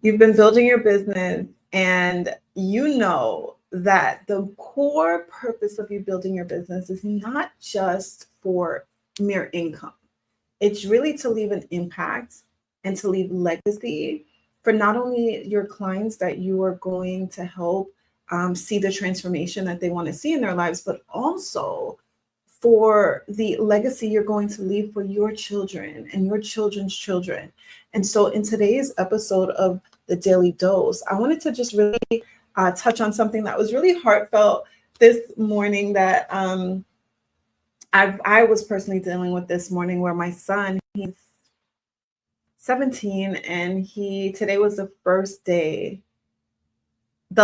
You've been building your business, and you know that the core purpose of you building your business is not just for mere income. It's really to leave an impact and to leave legacy for not only your clients that you are going to help see the transformation that they want to see in their lives, but also for the legacy you're going to leave for your children and your children's children. And so in today's episode of the Daily Dose, I wanted to just really touch on something that was really heartfelt this morning that I was personally dealing with this morning, where my son, he's 17, and today was the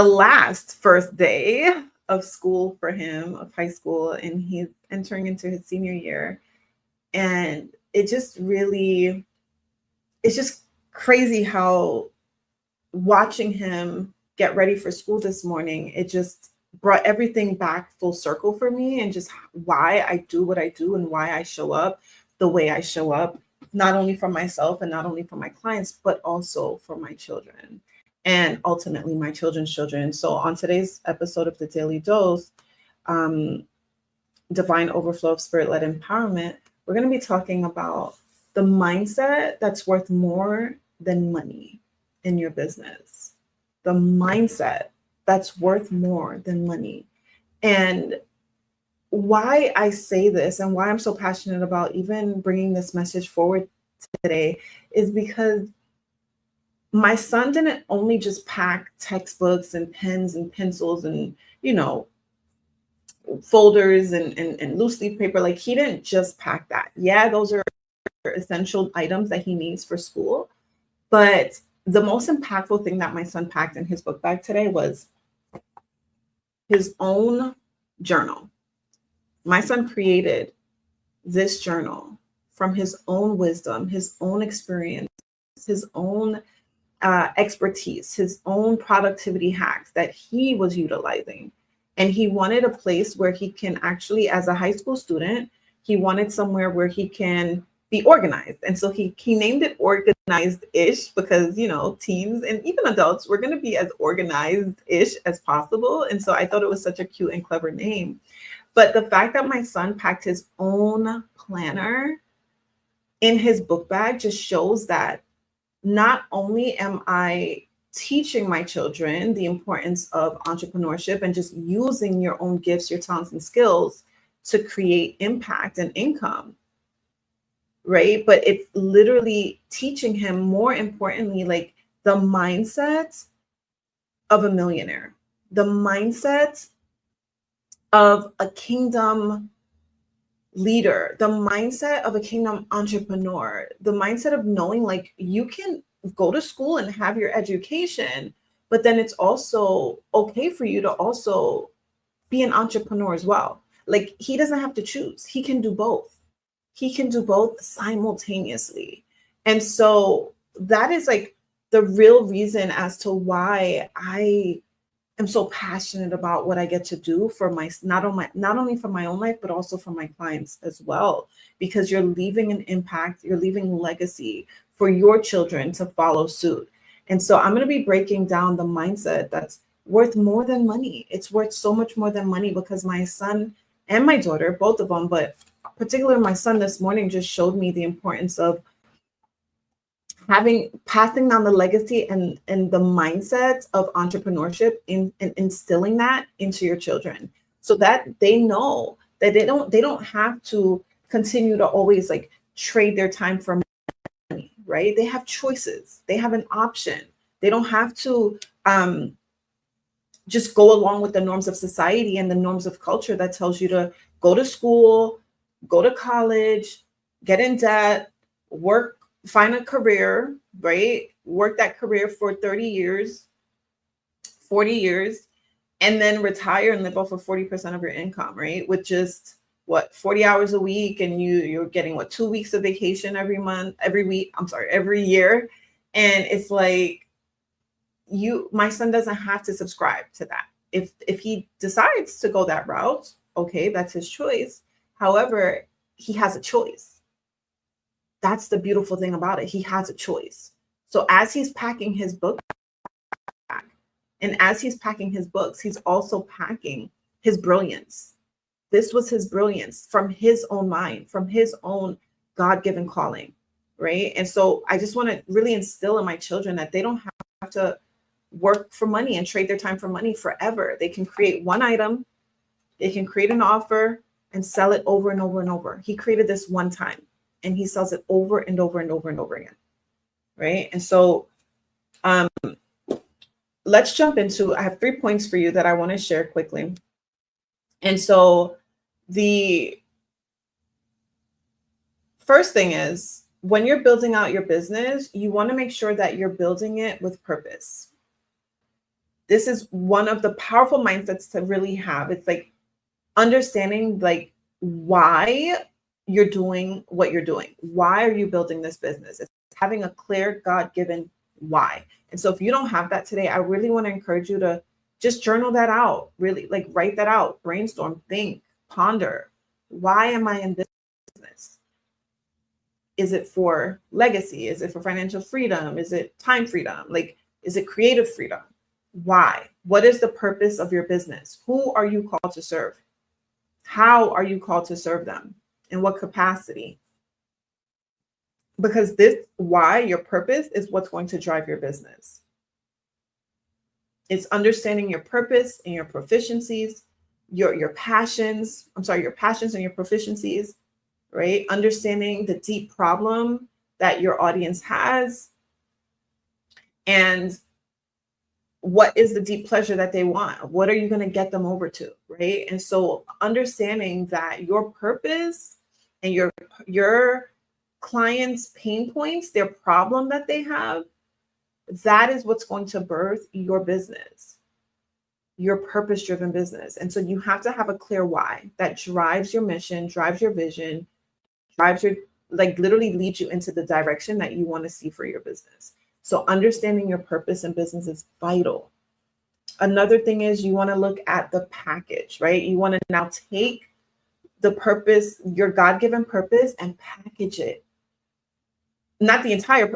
last first day of school for him, of high school, and he's entering into his senior year. And it's just crazy how watching him get ready for school this morning, it just brought everything back full circle for me, and just why I do what I do and why I show up the way I show up, not only for myself and not only for my clients, but also for my children and ultimately my children's children. So on today's episode of the Daily Dose, Divine Overflow of Spirit-Led Empowerment, we're going to be talking about the mindset that's worth more than money in your business. The mindset that's worth more than money. And why I say this and why I'm so passionate about even bringing this message forward today is because my son didn't only just pack textbooks and pens and pencils and, folders and loose leaf paper. Like, he didn't just pack that. Yeah, those are essential items that he needs for school. But the most impactful thing that my son packed in his book bag today was his own journal. My son created this journal from his own wisdom, his own experience, his own expertise, his own productivity hacks that he was utilizing. And he wanted a place where he can actually, as a high school student, he wanted somewhere where he can be organized. And so he named it Organized-ish because, teens and even adults, we're going to be as organized-ish as possible. And so I thought it was such a cute and clever name. But the fact that my son packed his own planner in his book bag just shows that not only am I teaching my children the importance of entrepreneurship and just using your own gifts, your talents and skills to create impact and income, right? But it's literally teaching him, more importantly, like the mindset of a millionaire, the mindset of a kingdom leader, the mindset of a kingdom entrepreneur, the mindset of knowing like you can go to school and have your education, but then it's also okay for you to also be an entrepreneur as well. Like, he doesn't have to choose. He can do both. He can do both simultaneously. And so that is like the real reason as to why I am so passionate about what I get to do for not only for my own life, but also for my clients as well, because you're leaving an impact, you're leaving legacy for your children to follow suit. And so I'm going to be breaking down the mindset that's worth more than money. It's worth so much more than money, because my son and my daughter, both of them, but particularly my son this morning, just showed me the importance of passing down the legacy and the mindset of entrepreneurship and instilling that into your children, so that they know that they don't have to continue to always like trade their time for money, right? They have choices. They have an option. They don't have to just go along with the norms of society and the norms of culture that tells you to go to school, go to college, get in debt, work, find a career, right? Work that career for 30 years, 40 years, and then retire and live off of 40% of your income, right? With just 40 hours a week, and you're getting 2 weeks of vacation every year. And it's like, my son doesn't have to subscribe to that. If he decides to go that route, okay, that's his choice. However, he has a choice. That's the beautiful thing about it. He has a choice. So as he's packing his book back, and as he's packing his books, he's also packing his brilliance. This was his brilliance from his own mind, from his own God-given calling, right? And so I just want to really instill in my children that they don't have to work for money and trade their time for money forever. They can create one item, they can create an offer and sell it over and over and over. He created this one time and he sells it over and over and over and over again, right? And so let's jump into, I have 3 points for you that I want to share quickly. And so the first thing is, when you're building out your business, you want to make sure that you're building it with purpose. This is one of the powerful mindsets to really have. It's like understanding like why you're doing what you're doing. Why are you building this business? It's having a clear God-given why. And so if you don't have that today, I really want to encourage you to just journal that out, really like write that out, brainstorm, think, ponder. Why am I in business? Is it for legacy? Is it for financial freedom? Is it time freedom? Like, is it creative freedom? Why? What is the purpose of your business? Who are you called to serve? How are you called to serve them? In what capacity? Because this why, your purpose, is what's going to drive your business. It's understanding your purpose and your proficiencies, your passions. Your passions and your proficiencies, right? Understanding the deep problem that your audience has, and what is the deep pleasure that they want? What are you going to get them over to, right? And so understanding that your purpose and your clients' pain points, their problem that they have, that is what's going to birth your business, your purpose-driven business. And so you have to have a clear why that drives your mission, drives your vision, drives your, like literally leads you into the direction that you want to see for your business. So understanding your purpose in business is vital. Another thing is you want to look at the package, right? You want to now take the purpose, your God-given purpose, and package it. Not the entire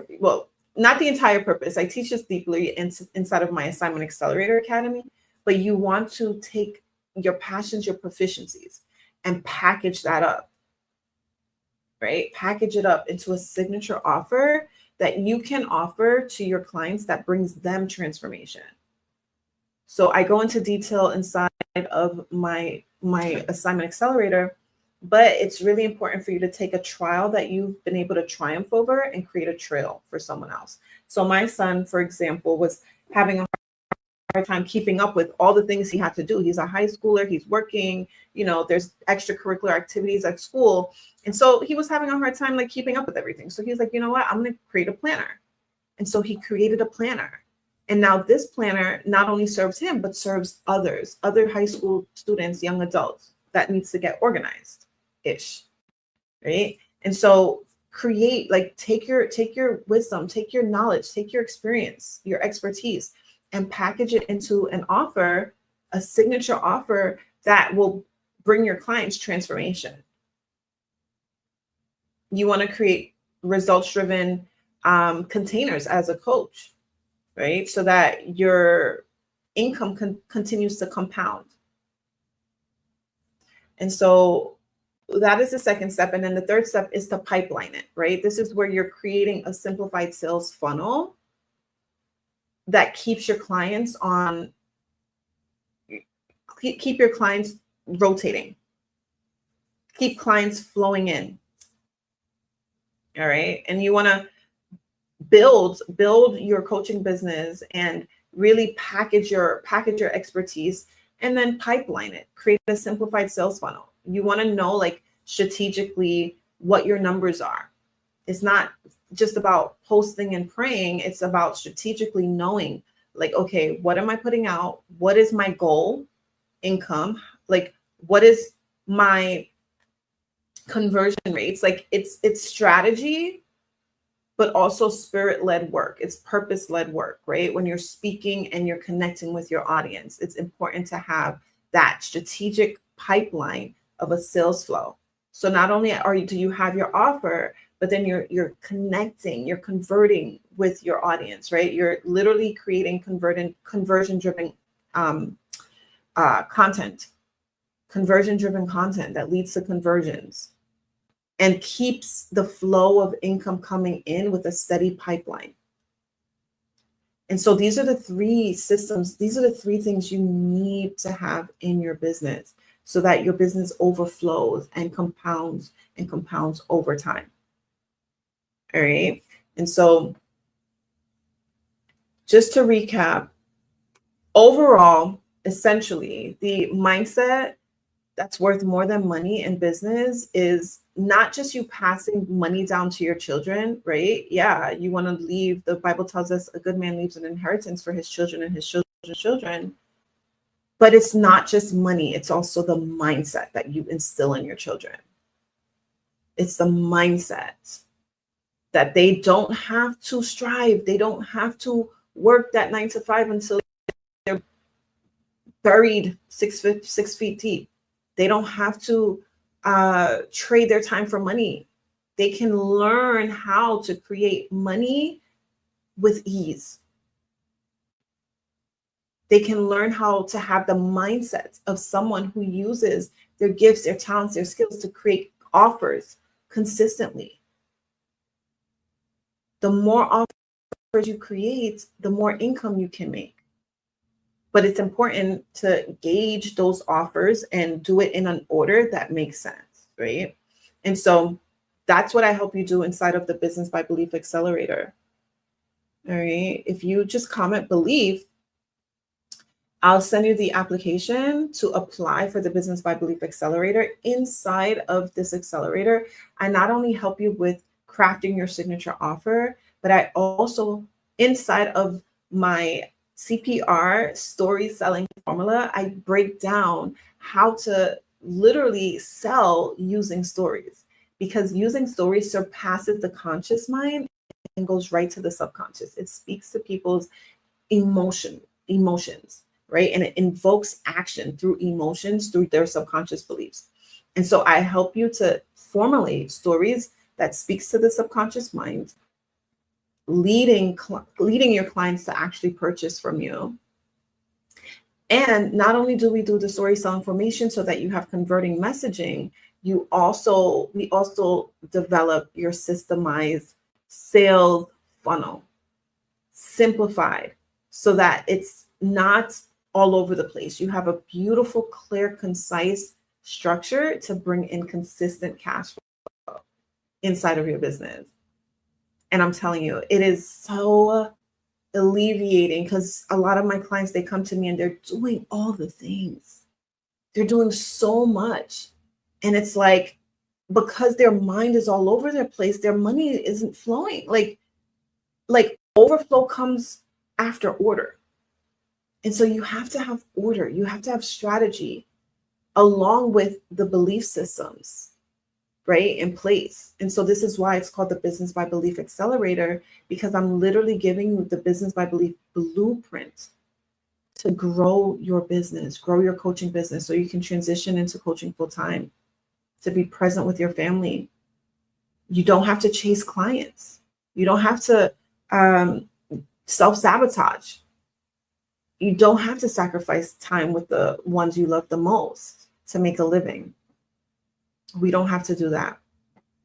purpose. I teach this deeply inside of my Assignment Accelerator Academy, but you want to take your passions, your proficiencies, and package that up, right? Package it up into a signature offer that you can offer to your clients that brings them transformation. So I go into detail inside of my Assignment Accelerator, but it's really important for you to take a trial that you've been able to triumph over and create a trail for someone else. So my son, for example, was having a hard time keeping up with all the things he had to do. He's a high schooler, he's working, there's extracurricular activities at school. And so he was having a hard time like keeping up with everything. So he's like, you know what, I'm going to create a planner. And so he created a planner. And now this planner not only serves him, but serves others, other high school students, young adults that needs to get organized-ish, right? And so create, like take your wisdom, take your knowledge, take your experience, your expertise, and package it into an offer, a signature offer that will bring your clients transformation. You want to create results-driven containers as a coach, right? So that your income continues to compound. And so that is the second step. And then the third step is to pipeline it, right? This is where you're creating a simplified sales funnel that keeps your clients keep your clients rotating, keep clients flowing in. All right. And you want to build your coaching business and really package your expertise and then pipeline it, create a simplified sales funnel. You want to know like strategically what your numbers are. It's not just about posting and praying. It's about strategically knowing like, okay, what am I putting out? What is my goal income? Like, what is my conversion rates? Like it's strategy, but also spirit-led work. It's purpose-led work, right? When you're speaking and you're connecting with your audience, it's important to have that strategic pipeline of a sales flow. So not only do you have your offer, but then you're connecting, you're converting with your audience, right? You're literally creating conversion driven content, conversion driven content that leads to conversions and keeps the flow of income coming in with a steady pipeline. And so these are the three systems, these are the three things you need to have in your business so that your business overflows and compounds over time. All right. And so just to recap, overall, essentially, the mindset that's worth more than money in business is not just you passing money down to your children, right? Yeah, you want to leave, the Bible tells us a good man leaves an inheritance for his children and his children's children. But it's not just money, it's also the mindset that you instill in your children. It's the mindset that they don't have to strive, they don't have to work that 9 to 5 until they're buried 6 feet deep. They don't have to trade their time for money. They can learn how to create money with ease. They can learn how to have the mindset of someone who uses their gifts, their talents, their skills to create offers consistently. The more offers you create, the more income you can make. But it's important to gauge those offers and do it in an order that makes sense, right? And so that's what I help you do inside of the Business by Belief Accelerator. All right. If you just comment belief, I'll send you the application to apply for the Business by Belief Accelerator. Inside of this accelerator, I not only help you with crafting your signature offer, but I also, inside of my CPR story selling formula, I break down how to literally sell using stories, because using stories surpasses the conscious mind and goes right to the subconscious. It speaks to people's emotions, right? And it invokes action through emotions, through their subconscious beliefs. And so I help you to formulate stories that speaks to the subconscious mind, leading your clients to actually purchase from you. And not only do we do the story selling formation so that you have converting messaging, we also develop your systemized sales funnel, simplified so that it's not all over the place. You have a beautiful, clear, concise structure to bring in consistent cash flow inside of your business. And I'm telling you, it is so alleviating, because a lot of my clients, they come to me and they're doing all the things. They're doing so much. And it's like, because their mind is all over their place, their money isn't flowing. Like overflow comes after order. And so you have to have order. You have to have strategy along with the belief systems, right, in place. And so this is why it's called the Business by Belief Accelerator, because I'm literally giving you the Business by Belief blueprint to grow your business, grow your coaching business, so you can transition into coaching full time, to be present with your family. You don't have to chase clients. You don't have to self-sabotage. You don't have to sacrifice time with the ones you love the most to make a living. We don't have to do that.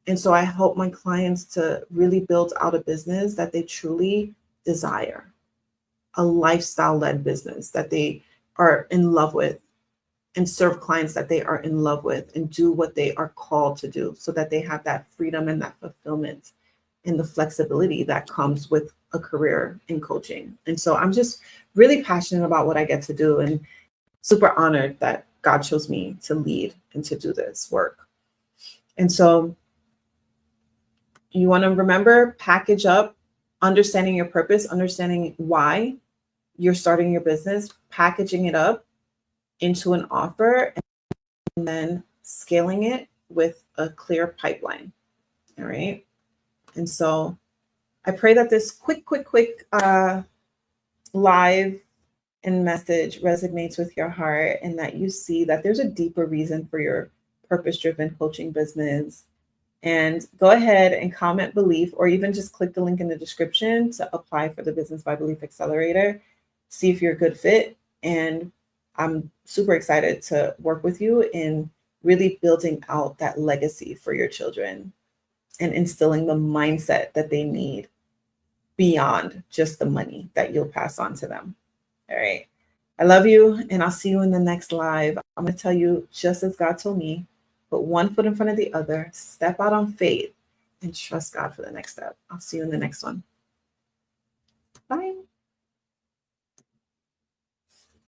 And so I help my clients to really build out a business that they truly desire, a lifestyle-led business that they are in love with, and serve clients that they are in love with, and do what they are called to do, so that they have that freedom and that fulfillment and the flexibility that comes with a career in coaching. And so I'm just really passionate about what I get to do, and super honored that God chose me to lead and to do this work. And so you want to remember, package up, understanding your purpose, understanding why you're starting your business, packaging it up into an offer, and then scaling it with a clear pipeline. All right. And so I pray that this quick live and message resonates with your heart, and that you see that there's a deeper reason for your purpose-driven coaching business, And go ahead and comment Belief, or even just click the link in the description to apply for the Business by Belief Accelerator. See if you're a good fit. And I'm super excited to work with you in really building out that legacy for your children and instilling the mindset that they need beyond just the money that you'll pass on to them. All right. I love you, and I'll see you in the next live. I'm going to tell you, just as God told me, put one foot in front of the other, step out on faith, and trust God for the next step. I'll see you in the next one. Bye.